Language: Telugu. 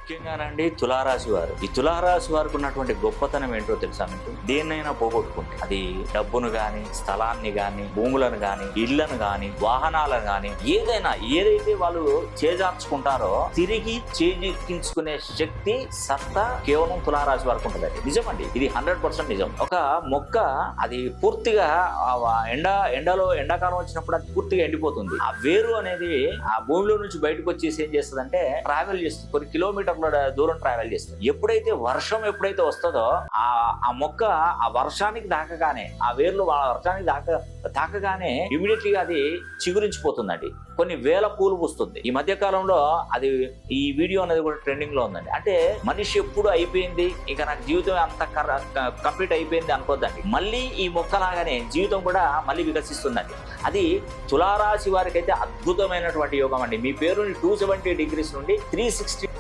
ముఖ్యంగానండి తులారాశి వారు, ఈ తులారాశి వారికి ఉన్నటువంటి గొప్పతనం ఏంటో తెలుసా మీకు? దేన్నైనా పోగొట్టుకుంటే అది డబ్బును గాని, స్థలాన్ని గాని, భూములను గాని, ఇళ్లను గాని, వాహనాలను గాని, ఏదైతే వాళ్ళు చేజార్చుకుంటారో తిరిగి చేజిక్కించుకునే శక్తి, సత్తా కేవలం తులారాశి వారికి ఉంటుందండి. నిజమండి, ఇది 100% నిజం. ఒక మొక్క అది పూర్తిగా ఎండాకాలం వచ్చినప్పుడు అది పూర్తిగా ఎండిపోతుంది. ఆ వేరు అనేది ఆ భూమిలో నుంచి బయటకు వచ్చేసి ఏం చేస్తుందంటే ట్రావెల్ చేస్తుంది, కొన్ని కిలోమీటర్ల దూరం ట్రావెల్ చేస్తుంది. ఎప్పుడైతే వస్తుందో ఆ మొక్క ఆ వర్షానికి దాకగానే, ఆ వేర్లు వర్షానికి తాకగానే ఇమీడియట్లీ అది చిగురించిపోతుందండి. కొన్ని వేల పూలు పూస్తుంది. ఈ మధ్య కాలంలో అది ఈ వీడియో అనేది కూడా ట్రెండింగ్ లో ఉందండి. అంటే మనిషి ఎప్పుడు అయిపోయింది, ఇక నాకు జీవితం అంత కంప్లీట్ అయిపోయింది అనుకోద్దండి. మళ్ళీ ఈ మొక్కలాగానే జీవితం కూడా మళ్ళీ వికసిస్తుందండి. అది తులారాశి వారికి అయితే అద్భుతమైనటువంటి యోగం అండి. మీ పేరుని 270 degrees నుండి 360